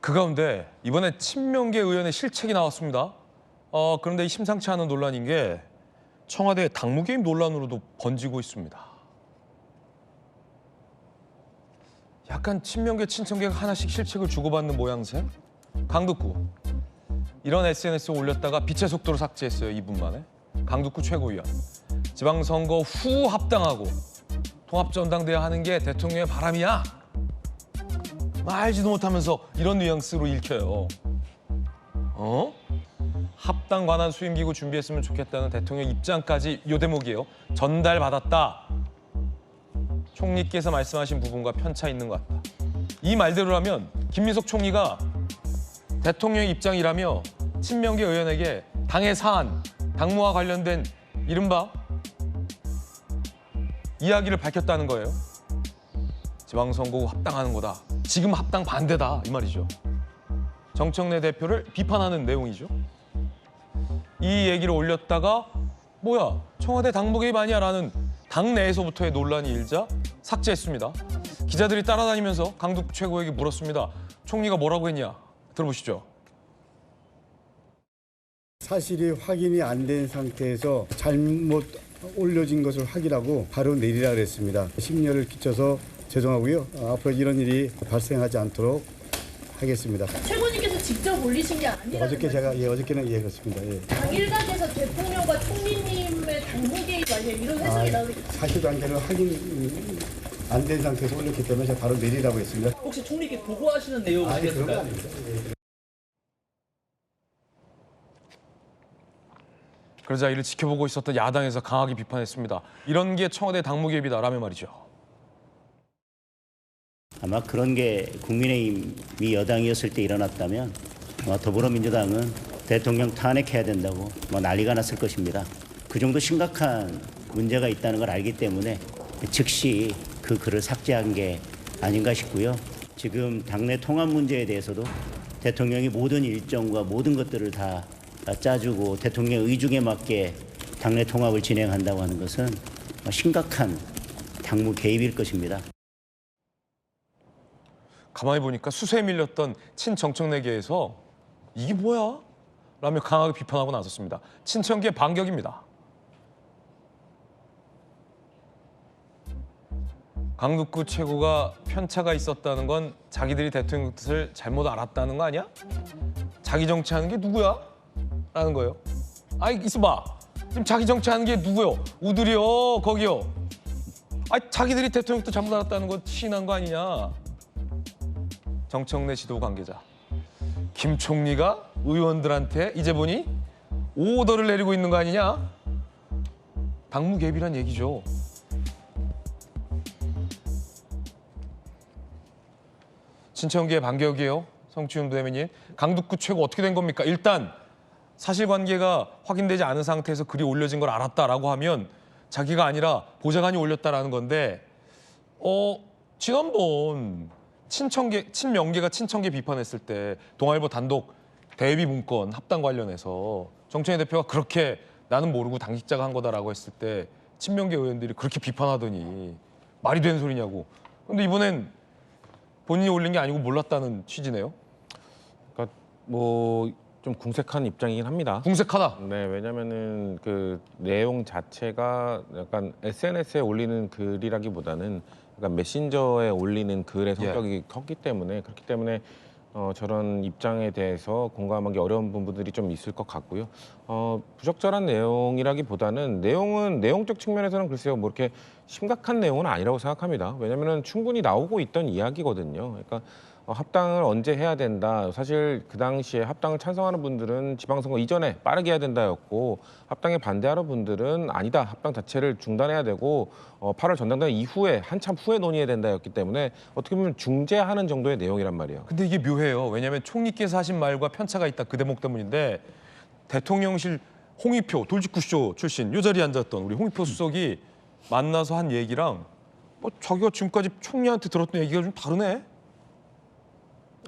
그 가운데 이번에 친명계 의원의 실책이 나왔습니다. 그런데 이 심상치 않은 논란인 게 청와대 당무개입 논란으로도 번지고 있습니다. 약간 친명계, 친청계가 하나씩 실책을 주고받는 모양새? 강덕구. 이런 SNS에 올렸다가 빛의 속도로 삭제했어요, 2분 만에. 강덕구 최고위원. 지방선거 후 합당하고 통합전당대회 하는 게 대통령의 바람이야. 알지도 못하면서 이런 뉘앙스로 읽혀요. 합당 관한 수임기구 준비했으면 좋겠다는 대통령 입장까지 요 대목이에요. 전달받았다. 총리께서 말씀하신 부분과 편차 있는 것 같다. 이 말대로라면 김민석 총리가 대통령의 입장이라며 친명계 의원에게 당의 사안, 당무와 관련된 이른바 이야기를 밝혔다는 거예요. 지방선거 후 합당하는 거다. 지금 합당 반대다 이 말이죠. 정청래 대표를 비판하는 내용이죠. 이 얘기를 올렸다가 뭐야 청와대 당무 개입 아니야 라는 당내에서부터의 논란이 일자 삭제했습니다. 기자들이 따라다니면서 강덕구 최고에게 물었습니다. 총리가 뭐라고 했냐 들어보시죠. 사실이 확인이 안 된 상태에서 잘못 올려진 것을 확인하고 바로 내리라 그랬습니다. 심려를 끼쳐서 죄송하고요. 앞으로 이런 일이 발생하지 않도록 하겠습니다. 최고님께서 직접 올리신 게 아니라는 어저께 제가 어저께는 그렇습니다. 당일각에서 대통령과 총리님의 당무 개입 아니에요? 이런 해석이 나오니까 사실관계는 확인 안 된 상태에서 올렸기 때문에 제가 바로 내리라고 했습니다. 혹시 총리께 보고하시는 내용이 아니 그런 거 있을까요? 아닙니다. 그러자 이를 지켜보고 있었던 야당에서 강하게 비판했습니다. 이런 게 청와대 당무 개입이다라며 말이죠. 아마 그런 게 국민의힘이 여당이었을 때 일어났다면 아마 더불어민주당은 대통령 탄핵해야 된다고 난리가 났을 것입니다. 그 정도 심각한 문제가 있다는 걸 알기 때문에 즉시 그 글을 삭제한 게 아닌가 싶고요. 지금 당내 통합 문제에 대해서도 대통령이 모든 일정과 모든 것들을 다 짜주고 대통령의 의중에 맞게 당내 통합을 진행한다고 하는 것은 심각한 당무 개입일 것입니다. 가만히 보니까 수세에 밀렸던 친정청래계에서 이게 뭐야? 라며 강하게 비판하고 나섰습니다. 친청계 반격입니다. 강덕구 최고가 편차가 있었다는 건 자기들이 대통령 뜻을 잘못 알았다는 거 아니야? 자기 정치하는 게 누구야? 라는 거예요. 아이 있어봐. 지금 자기 정치하는 게 누구요? 우들이요 거기요. 자기들이 대통령 뜻 잘못 알았다는 거 시인한 거 아니냐? 정청래 지도 관계자. 김 총리가 의원들한테 이제 보니 오더를 내리고 있는 거 아니냐? 당무 개입이란 얘기죠. 친청계의 반격이에요. 성추윤 대변인. 강덕구 최고 어떻게 된 겁니까? 일단 사실관계가 확인되지 않은 상태에서 글이 올려진 걸 알았다라고 하면 자기가 아니라 보좌관이 올렸다라는 건데 지난번 친명계가 친청계 비판했을 때 동아일보 단독 대비 문건 합당 관련해서 정청래 대표가 그렇게 나는 모르고 당직자가 한 거다라고 했을 때 친명계 의원들이 그렇게 비판하더니 말이 되는 소리냐고. 근데 이번엔 본인이 올린 게 아니고 몰랐다는 취지네요. 그러니까 좀 궁색한 입장이긴 합니다. 궁색하다. 네, 왜냐면은 그 내용 자체가 약간 SNS에 올리는 글이라기보다는 약간 메신저에 올리는 글의 성격이 컸기 때문에 그렇기 때문에 저런 입장에 대해서 공감하기 어려운 부분들이 좀 있을 것 같고요. 부적절한 내용이라기보다는 내용은 내용적 측면에서는 글쎄요 뭐 이렇게 심각한 내용은 아니라고 생각합니다. 왜냐면은 충분히 나오고 있던 이야기거든요. 그러니까 합당을 언제 해야 된다. 사실 그 당시에 합당을 찬성하는 분들은 지방선거 이전에 빠르게 해야 된다였고 합당에 반대하는 분들은 아니다. 합당 자체를 중단해야 되고 8월 전당대회 이후에 한참 후에 논의해야 된다였기 때문에 어떻게 보면 중재하는 정도의 내용이란 말이에요. 근데 이게 묘해요. 왜냐하면 총리께서 하신 말과 편차가 있다 그 대목 때문인데 대통령실 홍익표 돌직구쇼 출신 이 자리에 앉았던 우리 홍익표 수석이 만나서 한 얘기랑 자기가 지금까지 총리한테 들었던 얘기가 좀 다르네.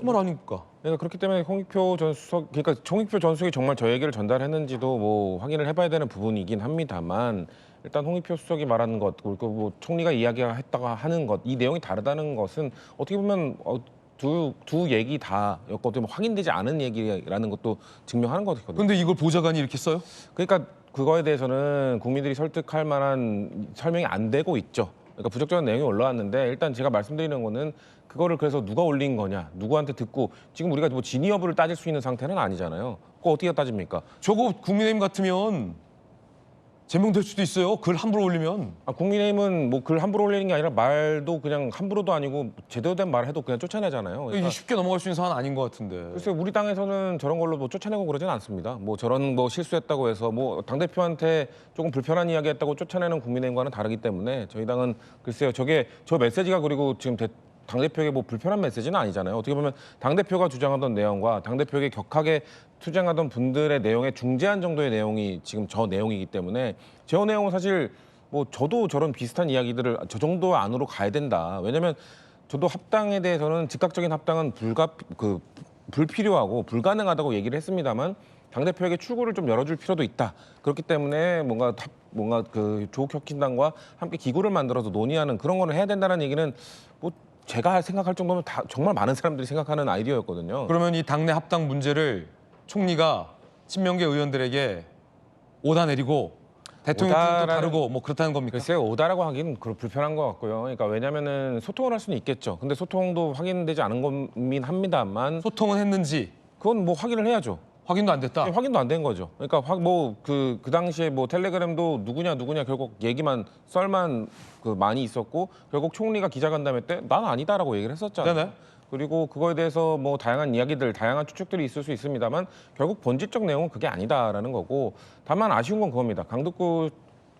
말 아닙니까? 그러니까 그렇기 때문에 홍익표 전 수석, 그러니까 홍익표 전 수석이 정말 저 얘기를 전달했는지도 뭐 확인을 해봐야 되는 부분이긴 합니다만 일단 홍익표 수석이 말하는 것, 그리고 뭐 총리가 이야기했다가 하는 것, 이 내용이 다르다는 것은 어떻게 보면 두 얘기 다였거든요. 확인되지 않은 얘기라는 것도 증명하는 거거든요. 근데 이걸 보좌관이 이렇게 써요? 그러니까 그거에 대해서는 국민들이 설득할 만한 설명이 안 되고 있죠. 그러니까 부적절한 내용이 올라왔는데 일단 제가 말씀드리는 거는 그거를 그래서 누가 올린 거냐, 누구한테 듣고 지금 우리가 뭐 진위 여부를 따질 수 있는 상태는 아니잖아요. 그거 어떻게 따집니까? 저거 국민의힘 같으면 제명될 수도 있어요. 글 함부로 올리면. 국민의힘은 뭐 글 함부로 올리는 게 아니라 말도 그냥 함부로도 아니고 제대로 된 말을 해도 그냥 쫓아내잖아요. 이게 그러니까 쉽게 넘어갈 수 있는 상황은 아닌 것 같은데. 글쎄요, 우리 당에서는 저런 걸로 뭐 쫓아내고 그러진 않습니다. 뭐 저런 뭐 실수했다고 해서 뭐 당대표한테 조금 불편한 이야기 했다고 쫓아내는 국민의힘과는 다르기 때문에 저희 당은 글쎄요, 저 메시지가 그리고 지금 당대표에게 뭐 불편한 메시지는 아니잖아요. 어떻게 보면 당대표가 주장하던 내용과 당대표에게 격하게 투쟁하던 분들의 내용에 중재한 정도의 내용이 지금 저 내용이기 때문에 저 내용은 사실 뭐 저도 저런 비슷한 이야기들을 저 정도 안으로 가야 된다. 왜냐하면 저도 합당에 대해서는 즉각적인 합당은 불필요하고 불가능하다고 얘기를 했습니다만 당대표에게 출구를 좀 열어줄 필요도 있다. 그렇기 때문에 뭔가 그 조국혁신당과 함께 기구를 만들어서 논의하는 그런 거를 해야 된다는 얘기는 뭐 제가 생각할 정도면 다 정말 많은 사람들이 생각하는 아이디어였거든요. 그러면 이 당내 합당 문제를 총리가 친명계 의원들에게 오다 내리고 대통령도 다르고 뭐 그렇다는 겁니까? 글쎄요, 오다라고 하기는 불편한 것 같고요. 그러니까 왜냐면은 소통을 할 수는 있겠죠. 근데 소통도 확인되지 않은 거긴 합니다만 소통은 했는지 그건 뭐 확인을 해야죠. 확인도 안 됐다. 확인도 안 된 거죠. 그러니까 그 당시에 뭐 텔레그램도 누구냐 결국 얘기만 썰만 많이 있었고 결국 총리가 기자간담회 때 난 아니다라고 얘기를 했었잖아요. 네네. 그리고 그거에 대해서 뭐 다양한 이야기들, 다양한 추측들이 있을 수 있습니다만 결국 본질적 내용은 그게 아니다라는 거고 다만 아쉬운 건 그겁니다. 강덕구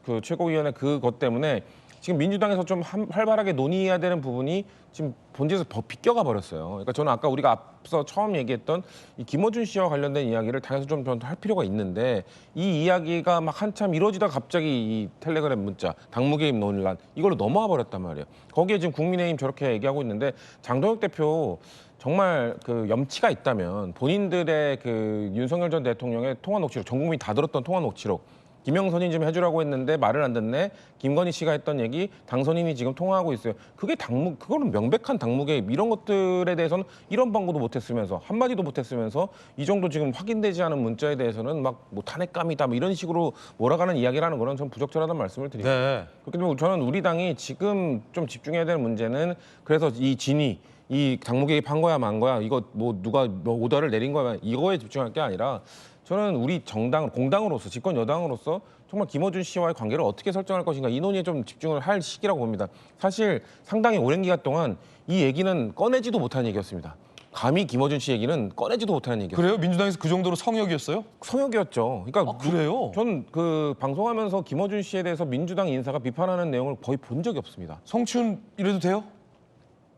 그 최고위원회 그것 때문에 지금 민주당에서 좀 활발하게 논의해야 되는 부분이 지금 본질에서 비껴가 버렸어요. 그러니까 저는 아까 우리가 앞서 처음 얘기했던 이 김어준 씨와 관련된 이야기를 당에서 좀 할 필요가 있는데 이 이야기가 막 한참 이루어지다가 갑자기 이 텔레그램 문자, 당무 개입 논란 이걸로 넘어와 버렸단 말이에요. 거기에 지금 국민의힘 저렇게 얘기하고 있는데 장동혁 대표 정말 그 염치가 있다면 본인들의 그 윤석열 전 대통령의 통화 녹취록, 전 국민이 다 들었던 통화 녹취록 김영선이 좀 해주라고 했는데 말을 안 듣네. 김건희 씨가 했던 얘기 당선인이 지금 통화하고 있어요. 그거는 명백한 당무 개입 이런 것들에 대해서는 이런 방구도 못했으면서 한마디도 못했으면서 이 정도 지금 확인되지 않은 문자에 대해서는 막 뭐 탄핵감이다 뭐 이런 식으로 몰아가는 이야기라는 거는 전 부적절하다는 말씀을 드립니다. 네. 그렇기 때문에 저는 우리 당이 지금 좀 집중해야 되는 문제는 그래서 이 당무 개입한 거야 만 거야 이거 뭐 누가 뭐 오더를 내린 거야 이거에 집중할 게 아니라 저는 우리 공당으로서 집권 여당으로서 정말 김어준 씨와의 관계를 어떻게 설정할 것인가 이 논의에 좀 집중을 할 시기라고 봅니다. 사실 상당히 오랜 기간 동안 이 얘기는 꺼내지도 못한 얘기였습니다. 감히 김어준 씨 얘기는 꺼내지도 못하는 얘기였어요. 그래요? 민주당에서 그 정도로 성역이었어요? 성역이었죠. 그러니까 그래요? 전 그 방송하면서 김어준 씨에 대해서 민주당 인사가 비판하는 내용을 거의 본 적이 없습니다. 성춘 이래도 돼요?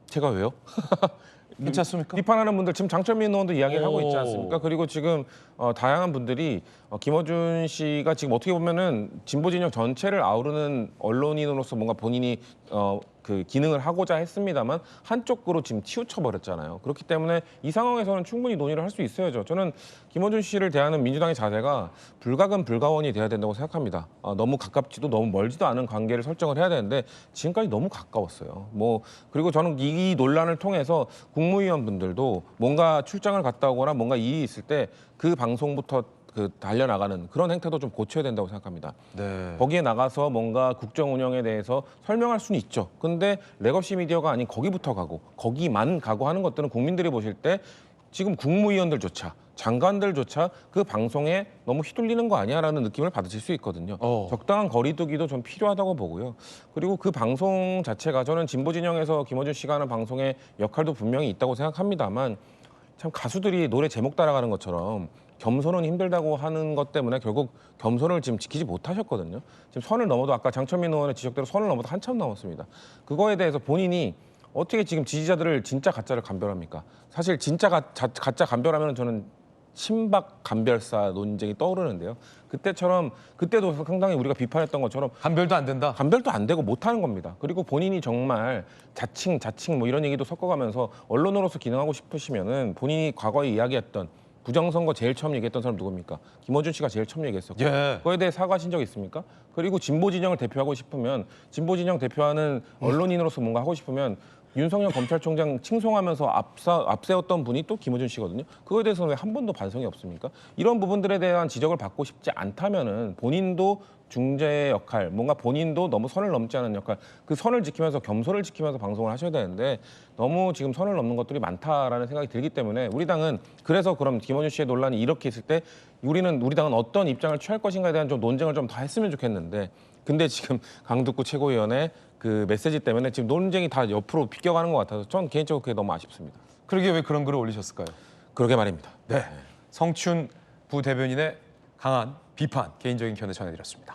제가 왜요? 괜찮습니까? 비판하는 분들 지금 장철민 의원도 이야기를 하고 있지 오. 않습니까? 그리고 지금 다양한 분들이 김어준 씨가 지금 어떻게 보면은 진보 진영 전체를 아우르는 언론인으로서 뭔가 본인이 그 기능을 하고자 했습니다만 한쪽으로 지금 치우쳐 버렸잖아요. 그렇기 때문에 이 상황에서는 충분히 논의를 할 수 있어야죠. 저는 김어준 씨를 대하는 민주당의 자세가 불가근 불가원이 돼야 된다고 생각합니다. 너무 가깝지도 너무 멀지도 않은 관계를 설정을 해야 되는데 지금까지 너무 가까웠어요. 그리고 저는 이 논란을 통해서 국무위원분들도 뭔가 출장을 갔다 오거나 뭔가 일이 있을 때 그 방송부터 달려나가는 그런 행태도 좀 고쳐야 된다고 생각합니다. 네. 거기에 나가서 뭔가 국정 운영에 대해서 설명할 수는 있죠. 근데 레거시 미디어가 아닌 거기만 가고 하는 것들은 국민들이 보실 때 지금 국무위원들조차 장관들조차 그 방송에 너무 휘둘리는 거 아니야라는 느낌을 받으실 수 있거든요. 적당한 거리두기도 좀 필요하다고 보고요. 그리고 그 방송 자체가 저는 진보 진영에서 김어준 씨가 하는 방송의 역할도 분명히 있다고 생각합니다만 참 가수들이 노래 제목 따라가는 것처럼 겸손은 힘들다고 하는 것 때문에 결국 겸손을 지금 지키지 못하셨거든요. 지금 선을 넘어도 아까 장철민 의원의 지적대로 선을 넘어도 한참 넘었습니다. 그거에 대해서 본인이 어떻게 지금 지지자들을 진짜 가짜를 감별합니까? 사실 진짜 가짜 감별하면 저는 친박 감별사 논쟁이 떠오르는데요. 그때도 상당히 우리가 비판했던 것처럼 감별도 안 된다. 감별도 안 되고 못하는 겁니다. 그리고 본인이 정말 자칭 뭐 이런 얘기도 섞어가면서 언론으로서 기능하고 싶으시면은 본인이 과거에 이야기했던 부정선거 제일 처음 얘기했던 사람 누굽니까? 김어준 씨가 제일 처음 얘기했었고 예. 그거에 대해 사과하신 적 있습니까? 그리고 진보 진영을 대표하고 싶으면 진보 진영 대표하는 언론인으로서 뭔가 하고 싶으면 윤석열 검찰총장 칭송하면서 앞세웠던 분이 또 김어준 씨거든요. 그거에 대해서는 왜 한 번도 반성이 없습니까? 이런 부분들에 대한 지적을 받고 싶지 않다면은 본인도 중재의 역할, 뭔가 본인도 너무 선을 넘지 않은 역할, 그 선을 지키면서 겸손을 지키면서 방송을 하셔야 되는데 너무 지금 선을 넘는 것들이 많다라는 생각이 들기 때문에 우리 당은 그래서 그럼 김어준 씨의 논란이 이렇게 있을 때 우리 당은 어떤 입장을 취할 것인가에 대한 좀 논쟁을 좀 더 했으면 좋겠는데 근데 지금 강두구 최고위원의 그 메시지 때문에 지금 논쟁이 다 옆으로 비껴가는 것 같아서 전 개인적으로 그게 너무 아쉽습니다. 그러게 왜 그런 글을 올리셨을까요? 그러게 말입니다. 네. 성춘 부대변인의 강한 비판, 개인적인 견해 전해드렸습니다.